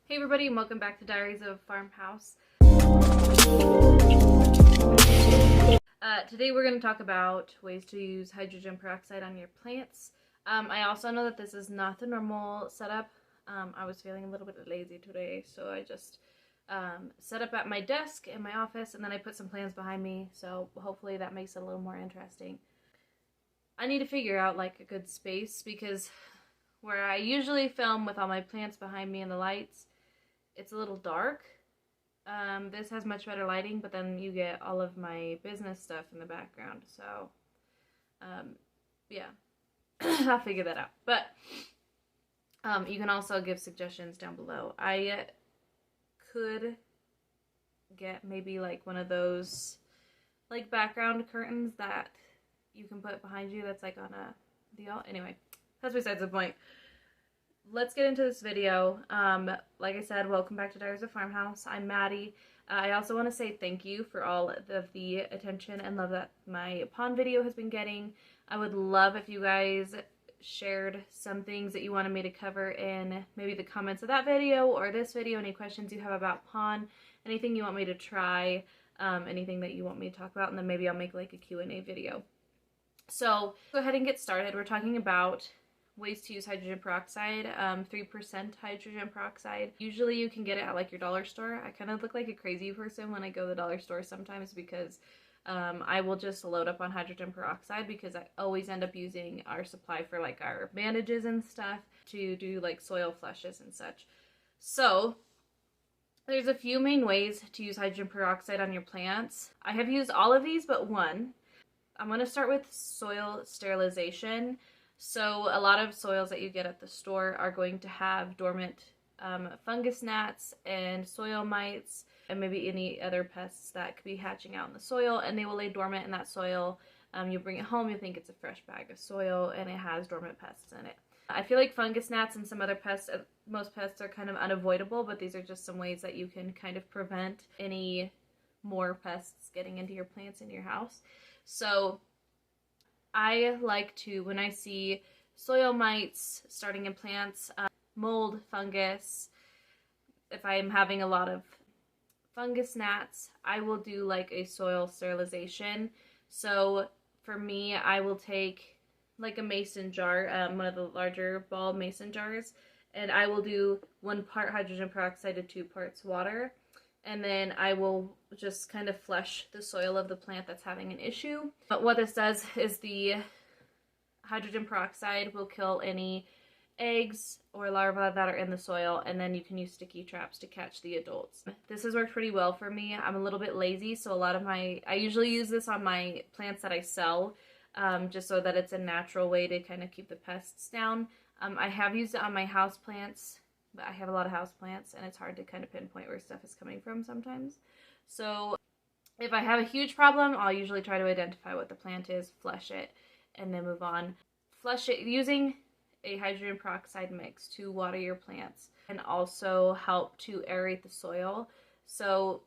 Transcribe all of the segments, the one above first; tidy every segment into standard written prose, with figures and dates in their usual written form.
Hey everybody, and welcome back to Diaries of Farmhouse. Today we're going to talk about ways to use hydrogen peroxide on your plants. I also know that this is not the normal setup. I was feeling a little bit lazy today, so I just set up at my desk in my office, and then I put some plants behind me, so hopefully that makes it a little more interesting. I need to figure out like a good space, because where I usually film with all my plants behind me and the lights, it's a little dark. This has much better lighting, but then you get all of my business stuff in the background, so yeah. I'll figure that out. But you can also give suggestions down below. I could get maybe like one of those like background curtains that you can put behind you that's like on a deal. Anyway, that's besides the point. Let's get into this video. Like I said, welcome back to Diaries of Farmhouse. I'm Maddie. I also want to say thank you for all of the attention and love that my pond video has been getting. I would love if you guys shared some things that you wanted me to cover in maybe the comments of that video or this video, any questions you have about pond, anything you want me to try, anything that you want me to talk about, and then maybe I'll make like a Q&A video. So go ahead and get started. We're talking about ways to use hydrogen peroxide, 3% hydrogen peroxide. Usually you can get it at like your dollar store. I kind of look like a crazy person when I go to the dollar store sometimes because I will just load up on hydrogen peroxide because I always end up using our supply for like our bandages and stuff to do like soil flushes and such. So there's a few main ways to use hydrogen peroxide on your plants. I have used all of these but one. I'm going to start with soil sterilization. So a lot of soils that you get at the store are going to have dormant fungus gnats and soil mites and maybe any other pests that could be hatching out in the soil, and they will lay dormant in that soil. You bring it home, you think it's a fresh bag of soil, and it has dormant pests in it. I feel like fungus gnats and some other pests, most pests are kind of unavoidable, but these are just some ways that you can kind of prevent any more pests getting into your plants in your house. So I like to, when I see soil mites starting in plants, mold, fungus, if I'm having a lot of fungus gnats, I will do like a soil sterilization. So for me, I will take like a mason jar, one of the larger ball mason jars, and I will do 1 part hydrogen peroxide to 2 parts water. And then I will just kind of flush the soil of the plant that's having an issue. But what this does is the hydrogen peroxide will kill any eggs or larvae that are in the soil, and then you can use sticky traps to catch the adults. This has worked pretty well for me. I'm a little bit lazy, so I usually use this on my plants that I sell, just so that it's a natural way to kind of keep the pests down. I have used it on my house plants, but I have a lot of house plants and it's hard to kind of pinpoint where stuff is coming from sometimes. So if I have a huge problem, I'll usually try to identify what the plant is, flush it, and then move on. Flush it using a hydrogen peroxide mix to water your plants and also help to aerate the soil. So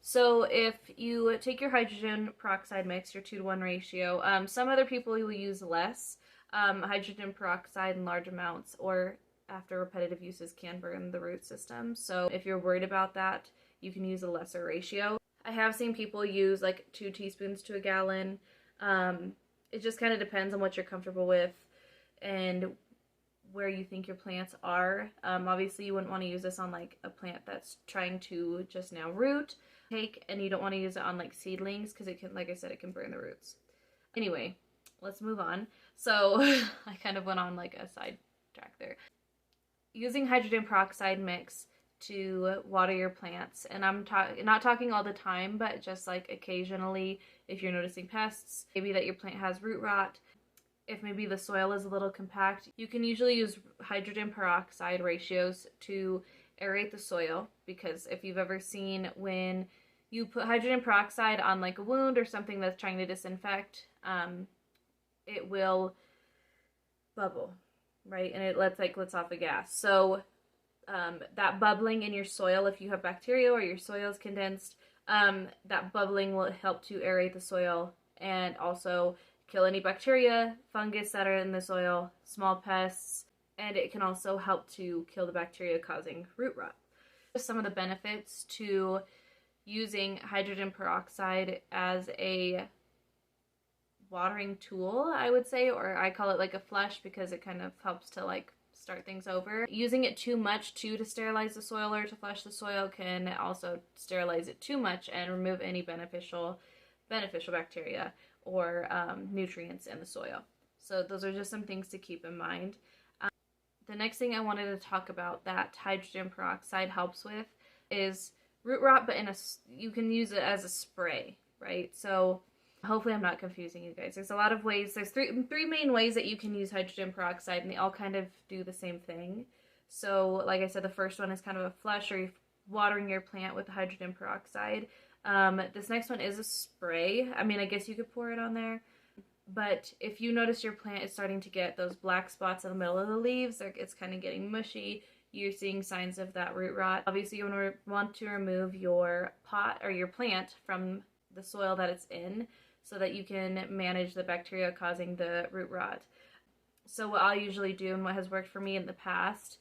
if you take your hydrogen peroxide mix, your 2-to-1 ratio, some other people will use less hydrogen peroxide in large amounts, or after repetitive uses can burn the root system. So if you're worried about that, you can use a lesser ratio. I have seen people use like 2 teaspoons to a gallon. It just kind of depends on what you're comfortable with and where you think your plants are. Obviously you wouldn't want to use this on like a plant that's trying to just now root, and you don't want to use it on like seedlings because it can, like I said, it can burn the roots. Anyway, let's move on. So I kind of went on like a side track there. Using hydrogen peroxide mix to water your plants, and I'm not talking all the time, but just like occasionally if you're noticing pests, maybe that your plant has root rot, if maybe the soil is a little compact, you can usually use hydrogen peroxide ratios to aerate the soil, because if you've ever seen when you put hydrogen peroxide on like a wound or something that's trying to disinfect, it will bubble, right? And it lets off a gas. So that bubbling in your soil, if you have bacteria or your soil is condensed, that bubbling will help to aerate the soil and also kill any bacteria, fungus that are in the soil, small pests, and it can also help to kill the bacteria causing root rot. Some of the benefits to using hydrogen peroxide as a watering tool, I would say, or I call it like a flush because it kind of helps to like start things over. Using it too much to sterilize the soil or to flush the soil can also sterilize it too much and remove any beneficial bacteria or nutrients in the soil. So those are just some things to keep in mind. The next thing I wanted to talk about that hydrogen peroxide helps with is root rot, but you can use it as a spray, right? So hopefully I'm not confusing you guys. There's a lot of ways. There's three main ways that you can use hydrogen peroxide, and they all kind of do the same thing. So like I said, the first one is kind of a flush, or you're watering your plant with hydrogen peroxide. This next one is a spray. I mean, I guess you could pour it on there. But if you notice your plant is starting to get those black spots in the middle of the leaves, it's kind of getting mushy, you're seeing signs of that root rot. Obviously, you want to remove your pot or your plant from the soil that it's in so that you can manage the bacteria causing the root rot. So what I'll usually do, and what has worked for me in the past,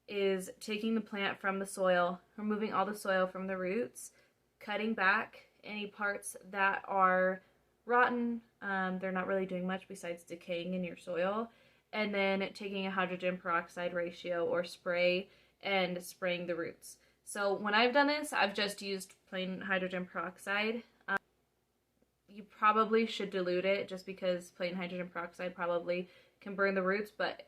is taking the plant from the soil, removing all the soil from the roots, cutting back any parts that are rotten, they're not really doing much besides decaying in your soil, and then taking a hydrogen peroxide ratio or spray and spraying the roots. So when I've done this, I've just used plain hydrogen peroxide. You probably should dilute it just because plain hydrogen peroxide probably can burn the roots, but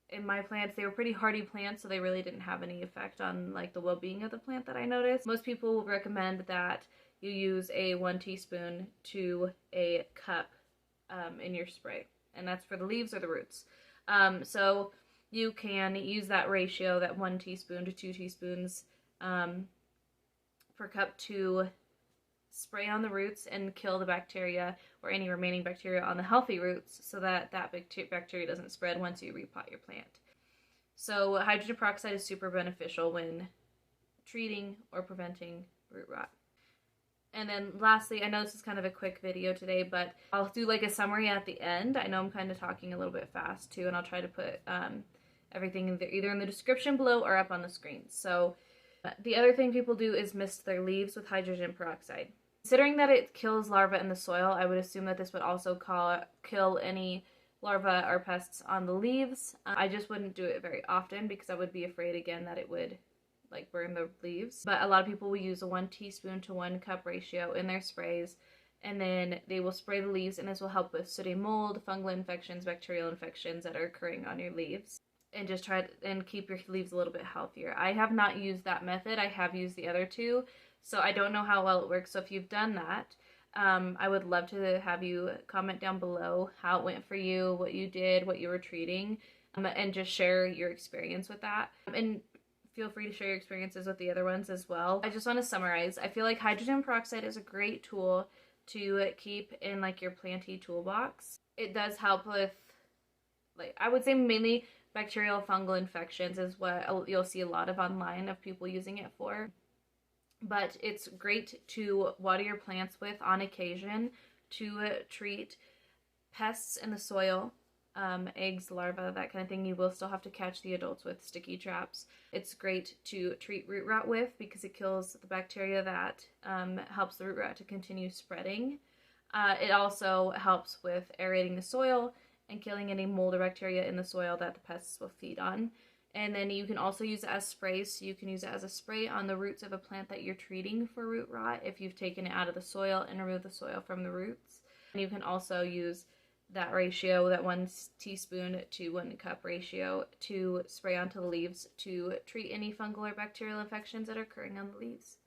in my plants, they were pretty hardy plants, so they really didn't have any effect on like the well-being of the plant that I noticed. Most people will recommend that you use a 1 teaspoon to a cup in your spray, and that's for the leaves or the roots. So you can use that ratio, that 1 teaspoon to 2 teaspoons per cup, to spray on the roots and kill the bacteria or any remaining bacteria on the healthy roots so that bacteria doesn't spread once you repot your plant. So hydrogen peroxide is super beneficial when treating or preventing root rot. And then lastly, I know this is kind of a quick video today, but I'll do like a summary at the end. I know I'm kind of talking a little bit fast too, and I'll try to put everything either in the description below or up on the screen. So the other thing people do is mist their leaves with hydrogen peroxide. Considering that it kills larvae in the soil, I would assume that this would also kill any larvae or pests on the leaves. I just wouldn't do it very often because I would be afraid again that it would like burn the leaves. But a lot of people will use a 1 teaspoon to 1 cup ratio in their sprays, and then they will spray the leaves, and this will help with sooty mold, fungal infections, bacterial infections that are occurring on your leaves, and just try and keep your leaves a little bit healthier. I have not used that method. I have used the other two, so I don't know how well it works. So if you've done that, I would love to have you comment down below how it went for you, what you did, what you were treating, and just share your experience with that. And feel free to share your experiences with the other ones as well. I just want to summarize. I feel like hydrogen peroxide is a great tool to keep in like your planty toolbox. It does help with, like, I would say mainly bacterial fungal infections is what you'll see a lot of online of people using it for. But it's great to water your plants with on occasion to treat pests in the soil, eggs, larvae, that kind of thing. You will still have to catch the adults with sticky traps. It's great to treat root rot with because it kills the bacteria that helps the root rot to continue spreading. It also helps with aerating the soil and killing any mold or bacteria in the soil that the pests will feed on. And then you can also use it as sprays. So you can use it as a spray on the roots of a plant that you're treating for root rot if you've taken it out of the soil and removed the soil from the roots. And you can also use that ratio, that 1 teaspoon to 1 cup ratio, to spray onto the leaves to treat any fungal or bacterial infections that are occurring on the leaves.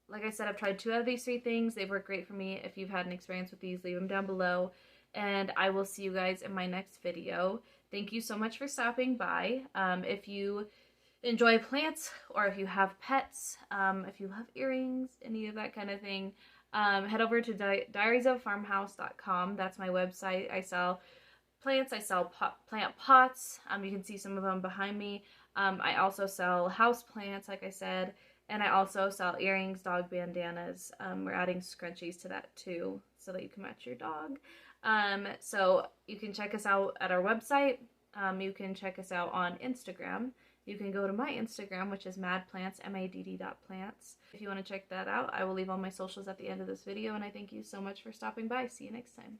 Like I said, I've tried 2 out of these 3 things. They've worked great for me. If you've had an experience with these, leave them down below. And I will see you guys in my next video. Thank you so much for stopping by. If you enjoy plants, or if you have pets, if you love earrings, any of that kind of thing, head over to diariesoffarmhouse.com. That's my website. I sell plants. I sell plant pots. You can see some of them behind me. I also sell house plants, like I said, and I also sell earrings, dog bandanas. We're adding scrunchies to that too, so that you can match your dog. So you can check us out at our website. you can check us out on Instagram. You can go to my Instagram, which is madplants, madd.plants. If you want to check that out, I will leave all my socials at the end of this video, and I thank you so much for stopping by. See you next time.